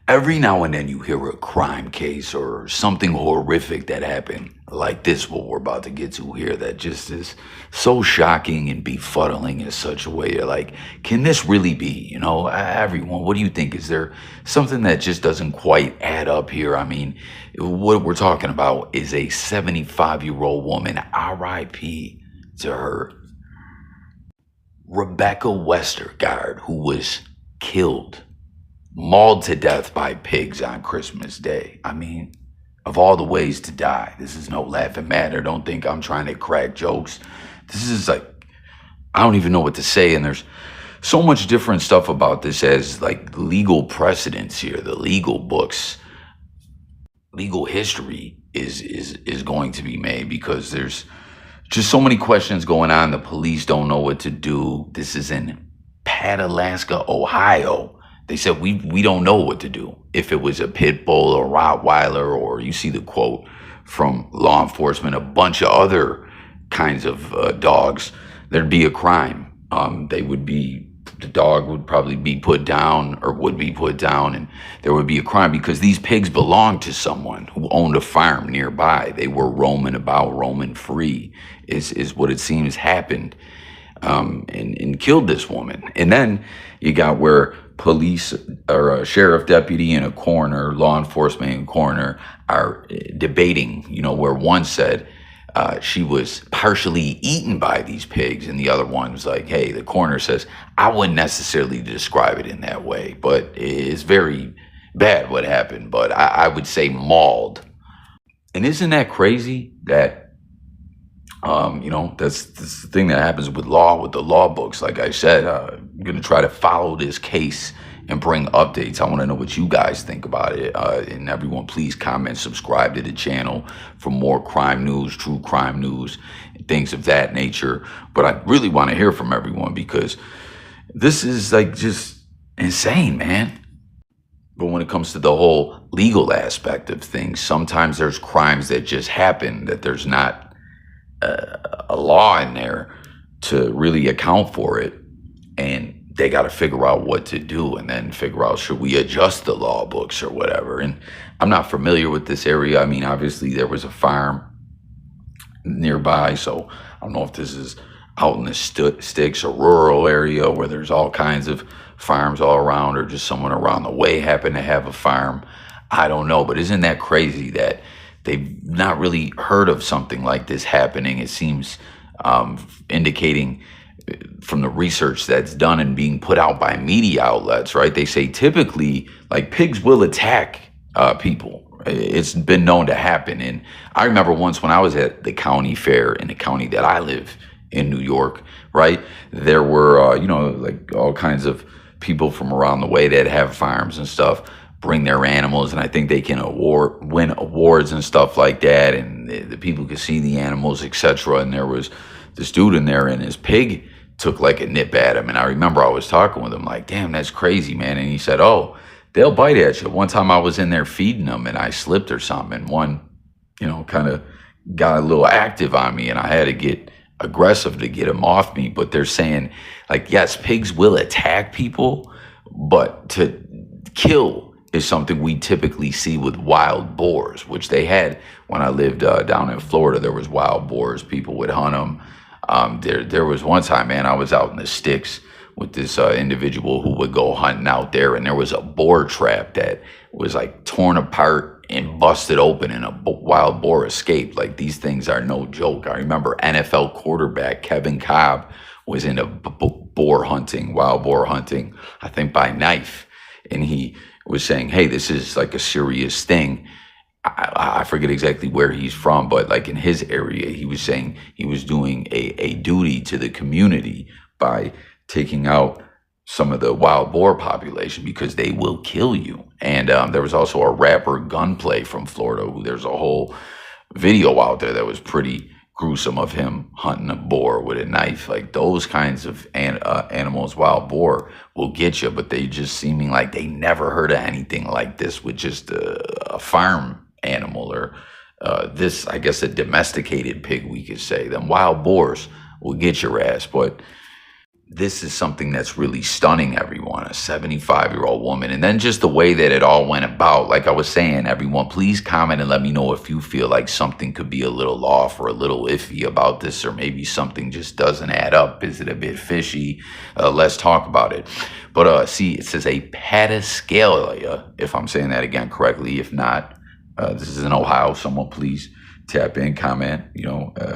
Every now and then you hear a crime case or something horrific that happened, like this, what we're about to get to here, that just is so shocking and befuddling in such a way. You're like, can this really be? Everyone, what do you think? Is there something that just doesn't quite add up here? I mean, what we're talking about is a 75-year-old woman, RIP to her, Rebecca Westergaard, who was killed, mauled to death by pigs on Christmas Day. I mean, of all the ways to die, this is no laughing matter. Don't think I'm trying to crack jokes. This is like, I don't even know what to say. And there's so much different stuff about this as like legal precedents here, the legal books, legal history is going to be made because there's just so many questions going on. The police don't know what to do. This is in Patalasca, Ohio. They said, we don't know what to do. If it was a pit bull or Rottweiler, or you see the quote from law enforcement, a bunch of other kinds of dogs, there'd be a crime. The dog would probably be put down or would be put down, and there would be a crime because these pigs belonged to someone who owned a farm nearby. They were roaming about, roaming free, is what it seems happened, and killed this woman. And then you got where police or a sheriff deputy and a coroner, law enforcement and coroner are debating, where one said she was partially eaten by these pigs, and the other one was like, hey, the coroner says, I wouldn't necessarily describe it in that way, but it's very bad what happened, but I would say mauled. And isn't that crazy that that's the thing that happens with the law books. Like I said, I'm going to try to follow this case and bring updates. I want to know what you guys think about it. And everyone, please comment, subscribe to the channel for more crime news, true crime news, things of that nature. But I really want to hear from everyone because this is like just insane, man. But when it comes to the whole legal aspect of things, sometimes there's crimes that just happen that there's not a law in there to really account for it, and they got to figure out what to do and then figure out, should we adjust the law books or whatever. And I'm not familiar with this area. I mean, obviously there was a farm nearby, so I don't know if this is out in the sticks or rural area where there's all kinds of farms all around, or just someone around the way happened to have a farm. I don't know, but isn't that crazy that they've not really heard of something like this happening? It seems indicating from the research that's done and being put out by media outlets, right? They say typically, like, pigs will attack people. It's been known to happen. And I remember once when I was at the county fair in the county that I live in, New York, right? There were, like all kinds of people from around the way that have farms and stuff bring their animals, and I think they can win awards and stuff like that, and the people could see the animals, etc. And there was this dude in there, and his pig took like a nip at him. And I remember I was talking with him like, damn, that's crazy, man. And he said, oh, they'll bite at you. One time I was in there feeding them and I slipped or something, and one, kind of got a little active on me, and I had to get aggressive to get him off me. But they're saying, like, yes, pigs will attack people, but to kill is something we typically see with wild boars, which they had when I lived down in Florida. There was wild boars. People would hunt them. There was one time, man, I was out in the sticks with this individual who would go hunting out there, and there was a boar trap that was like torn apart and busted open, and a wild boar escaped. Like, these things are no joke. I remember NFL quarterback Kevin Cobb was into boar hunting, wild boar hunting, I think by knife, and he was saying, hey, this is like a serious thing. I forget exactly where he's from, but like in his area, he was saying he was doing a duty to the community by taking out some of the wild boar population because they will kill you. And there was also a rapper Gunplay from Florida, who there's a whole video out there that was pretty gruesome of him hunting a boar with a knife. Like, those kinds of animals, wild boar, will get you, but they just seeming like they never heard of anything like this with just a farm animal, or this, I guess, a domesticated pig, we could say. Them wild boars will get your ass. But this is something that's really stunning everyone, a 75-year-old woman. And then just the way that it all went about, like I was saying, everyone, please comment and let me know if you feel like something could be a little off or a little iffy about this, or maybe something just doesn't add up. Is it a bit fishy? Let's talk about it. But see, it says a Pataskalia, if I'm saying that again correctly. If not, this is in Ohio. Someone please tap in, comment,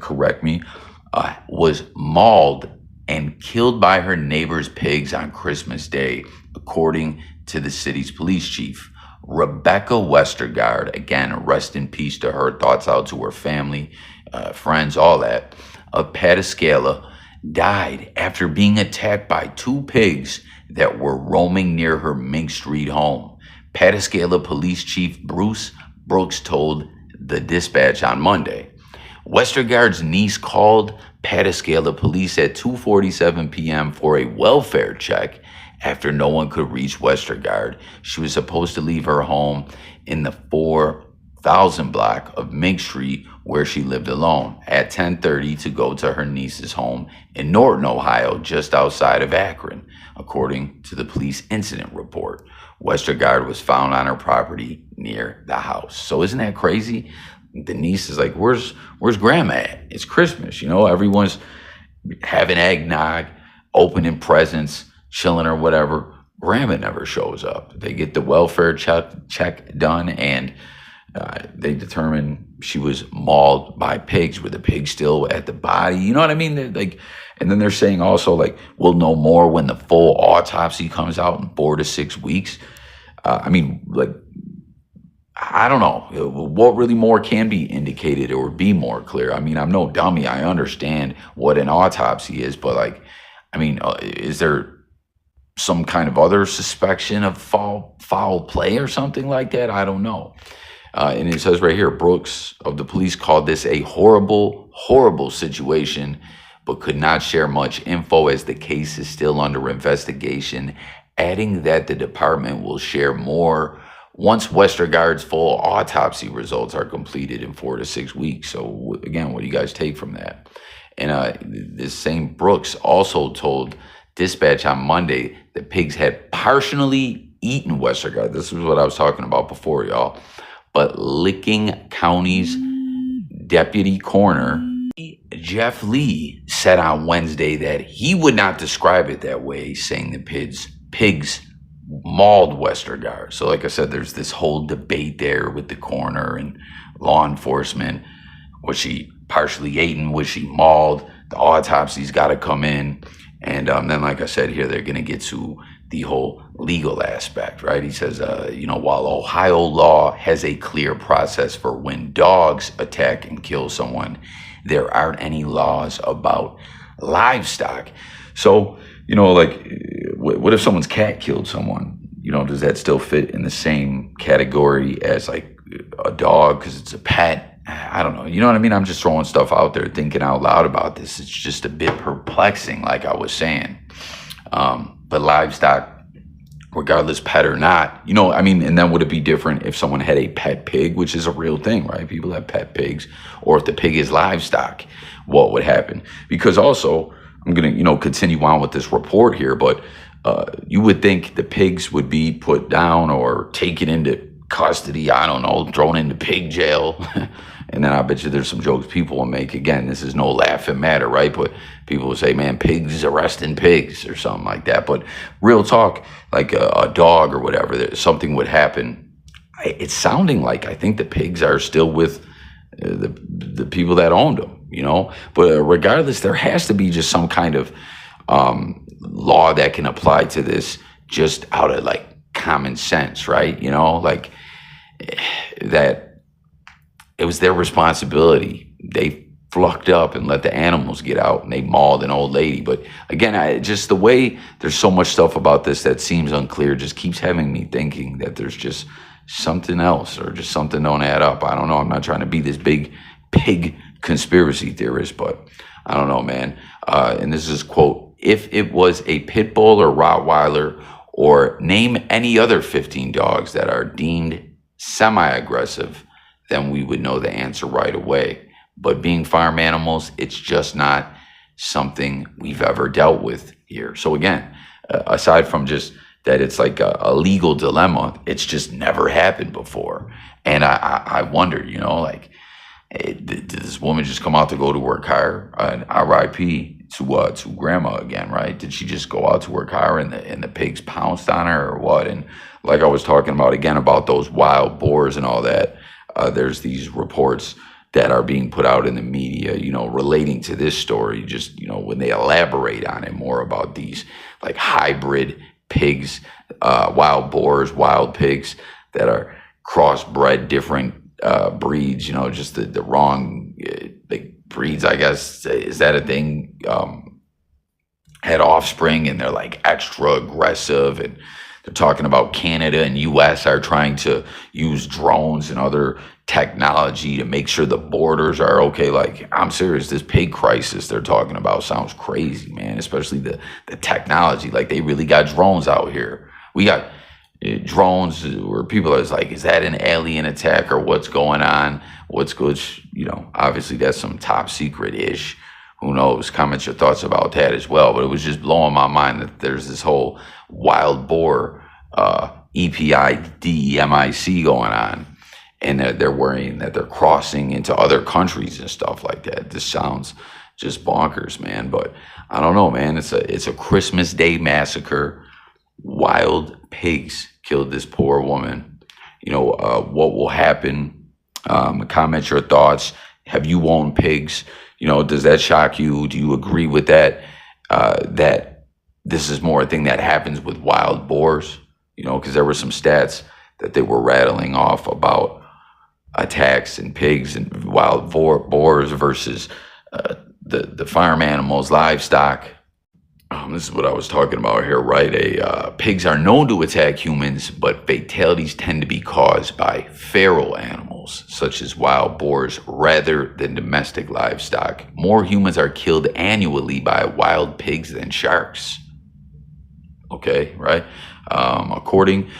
correct me. Was mauled and killed by her neighbor's pigs on Christmas Day, according to the city's police chief. Rebecca Westergaard, again, rest in peace to her, thoughts out to her family, friends, all that, of Pataskala, died after being attacked by two pigs that were roaming near her Mink Street home. Pataskala Police Chief Bruce Brooks told the Dispatch on Monday. Westergaard's niece called Pataskala police at 2:47 p.m. for a welfare check after no one could reach Westergaard. She was supposed to leave her home in the 4000 block of Mink Street, where she lived alone, at 10:30 to go to her niece's home in Norton, Ohio, just outside of Akron, according to the police incident report. Westergaard was found on her property near the house. So isn't that crazy? The niece is like, where's grandma at? It's Christmas, everyone's having eggnog, opening presents, chilling or whatever. Grandma never shows up. They get the welfare check done, and they determine she was mauled by pigs, with the pig still at the body. You know what I mean? And then they're saying also, like, we'll know more when the full autopsy comes out in 4 to 6 weeks. I don't know what really more can be indicated or be more clear. I'm no dummy. I understand what an autopsy is, but is there some kind of other suspicion of foul play or something like that? I don't know. And it says right here, Brooks of the police called this a horrible, horrible situation, but could not share much info as the case is still under investigation, adding that the department will share more once Westergaard's full autopsy results are completed in 4 to 6 weeks. So again, what do you guys take from that? And this same Brooks also told Dispatch on Monday that pigs had partially eaten Westergaard. This is what I was talking about before, y'all. But Licking County's deputy coroner, Jeff Lee, said on Wednesday that he would not describe it that way, saying the pigs mauled Westergaard. So like I said, there's this whole debate there with the coroner and law enforcement. Was she partially eaten? Was she mauled? The autopsy's got to come in. And then, like I said here, they're going to get to the whole legal aspect, right? He says, while Ohio law has a clear process for when dogs attack and kill someone, there aren't any laws about livestock. So, what if someone's cat killed someone? Does that still fit in the same category as like a dog because it's a pet? I don't know. You know what I mean? I'm just throwing stuff out there, thinking out loud about this. It's just a bit perplexing, like I was saying. But livestock, regardless pet or not, and then would it be different if someone had a pet pig, which is a real thing, right? People have pet pigs, or if the pig is livestock, what would happen? Because also, I'm going to, continue on with this report here, but you would think the pigs would be put down or taken into custody, I don't know, thrown into pig jail. And then I bet you there's some jokes people will make. Again, this is no laughing matter, right? But people will say, man, pigs arresting pigs or something like that. But real talk, like a dog or whatever, something would happen. It's sounding like I think the pigs are still with the people that owned them, But regardless, there has to be just some kind of law that can apply to this just out of like common sense, right? That it was their responsibility. They flucked up and let the animals get out, and they mauled an old lady. But again, just the way there's so much stuff about this that seems unclear just keeps having me thinking that there's just something else or just something don't add up. I don't know. I'm not trying to be this big pig conspiracy theorist, but I don't know, man. And this is, quote, if it was a pit bull or Rottweiler or name any other 15 dogs that are deemed semi-aggressive, then we would know the answer right away. But being farm animals, it's just not something we've ever dealt with here. So again, aside from just that it's like a legal dilemma, it's just never happened before. And I wonder, you know, like, did this woman just come out to go to her car? RIP to grandma again, right? Did she just go out to her car and the pigs pounced on her or what? And like I was talking about again about those wild boars and all that, there's these reports that are being put out in the media, you know, relating to this story, just, you know, when they elaborate on it more about these like hybrid pigs, wild boars, wild pigs that are crossbred different breeds, you know, just the wrong like breeds, I guess. Is that a thing? Had offspring and they're like extra aggressive, and they're talking about Canada and US are trying to use drones and other technology to make sure the borders are okay. Like, I'm serious, this pig crisis they're talking about sounds crazy, man, especially the technology. Like, they really got drones out here. We got drones where people are like, is that an alien attack or what's going on? What's good? You know, obviously that's some top secret-ish. Who knows? Comment your thoughts about that as well. But it was just blowing my mind that there's this whole wild boar EPIDEMIC going on. And they're worrying that they're crossing into other countries and stuff like that. This sounds just bonkers, man. But I don't know, man. It's a Christmas Day massacre. Wild pigs killed this poor woman. You know, what will happen? Comment your thoughts. Have you owned pigs? You know, does that shock you? Do you agree with that? That this is more a thing that happens with wild boars? You know, because there were some stats that they were rattling off about attacks and pigs and wild boars versus the farm animals, livestock. This is what I was talking about here, right? Pigs are known to attack humans, but fatalities tend to be caused by feral animals, such as wild boars, rather than domestic livestock. More humans are killed annually by wild pigs than sharks. Okay, right? According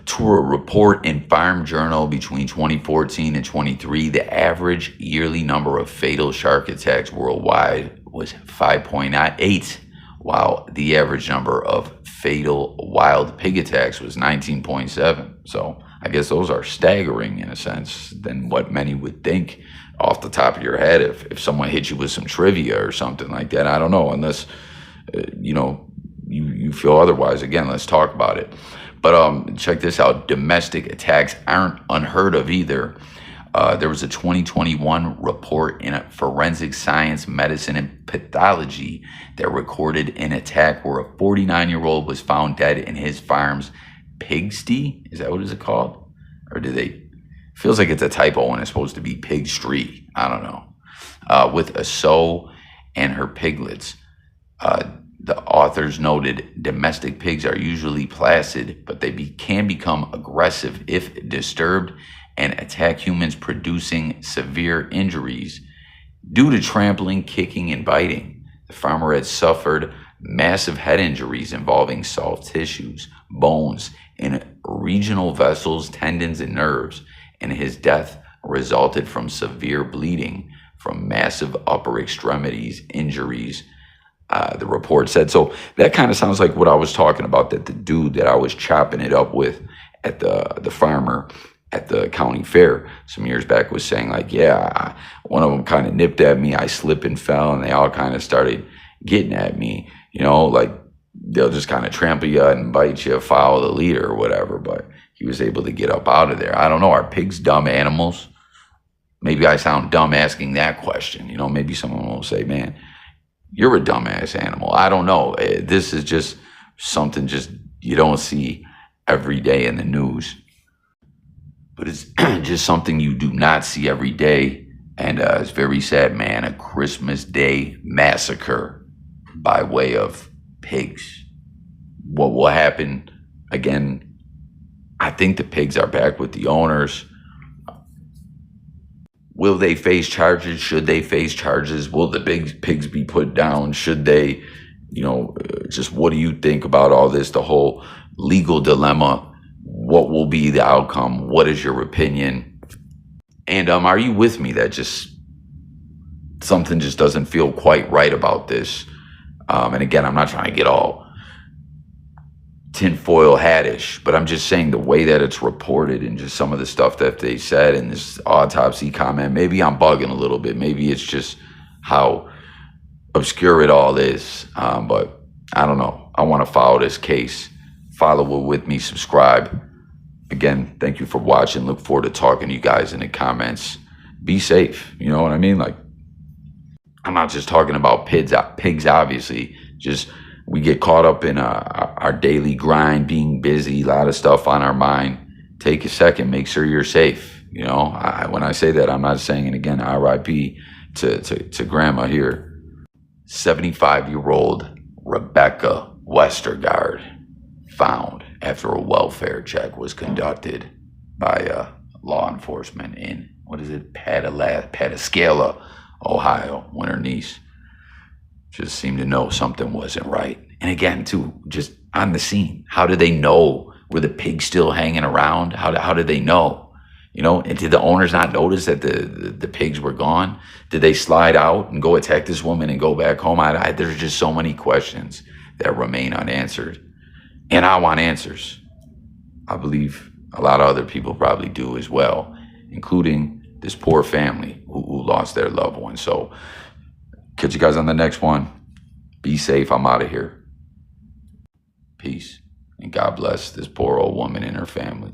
to a report in Farm Journal between 2014 and 23, the average yearly number of fatal shark attacks worldwide was 5.8, while the average number of fatal wild pig attacks was 19.7. So I guess those are staggering in a sense than what many would think off the top of your head if someone hit you with some trivia or something like that. I don't know, unless, you know, you feel otherwise. Again, let's talk about it. But check this out. Domestic attacks aren't unheard of either. There was a 2021 report in a Forensic Science, Medicine, and Pathology that recorded an attack where a 49-year-old was found dead in his farm's pigsty. Is that what is it called? Or do they? Feels like it's a typo and it's supposed to be pig street. I don't know. With a sow and her piglets. The authors noted domestic pigs are usually placid, but they can become aggressive if disturbed and attack humans, producing severe injuries. Due to trampling, kicking, and biting, the farmer had suffered massive head injuries involving soft tissues, bones, and regional vessels, tendons, and nerves, and his death resulted from severe bleeding from massive upper extremities injuries, the report said. So that kind of sounds like what I was talking about, that the dude that I was chopping it up with at the farmer at the county fair some years back was saying, like, yeah, one of them kind of nipped at me, I slipped and fell, and they all kind of started getting at me, you know, like they'll just kind of trample you and bite you, follow the leader or whatever. But he was able to get up out of there. I don't know, are pigs dumb animals? Maybe I sound dumb asking that question. You know, maybe someone will say, man, you're a dumbass animal. I don't know. This is just something just you don't see every day in the news. But it's just something you do not see every day. And it's very sad, man. A Christmas Day massacre by way of pigs. What will happen? Again, I think the pigs are back with the owners. Will they face charges? Should they face charges? Will the big pigs be put down? Should they, you know, just what do you think about all this? The whole legal dilemma. What will be the outcome? What is your opinion? And are you with me that just something just doesn't feel quite right about this. And again, I'm not trying to get all tinfoil hatish, but I'm just saying the way that it's reported and just some of the stuff that they said in this autopsy comment, maybe I'm bugging a little bit. Maybe it's just how obscure it all is. But I don't know. I want to follow this case. Follow it with me. Subscribe. Again, thank you for watching. Look forward to talking to you guys in the comments. Be safe. You know what I mean? Like, I'm not just talking about pigs, obviously. Just we get caught up in our daily grind, being busy, a lot of stuff on our mind. Take a second, make sure you're safe. You know, when I say that, I'm not saying it again. R.I.P. to Grandma here. 75-year-old Rebecca Westergaard found after a welfare check was conducted by law enforcement in, what is it, Pataskala, Ohio, when her niece just seemed to know something wasn't right. And again, too, just on the scene, how did they know? Were the pigs still hanging around? How did they know? You know, and did the owners not notice that the pigs were gone? Did they slide out and go attack this woman and go back home? There's just so many questions that remain unanswered. And I want answers. I believe a lot of other people probably do as well, including this poor family who lost their loved one. So catch you guys on the next one. Be safe. I'm out of here. Peace. And God bless this poor old woman and her family.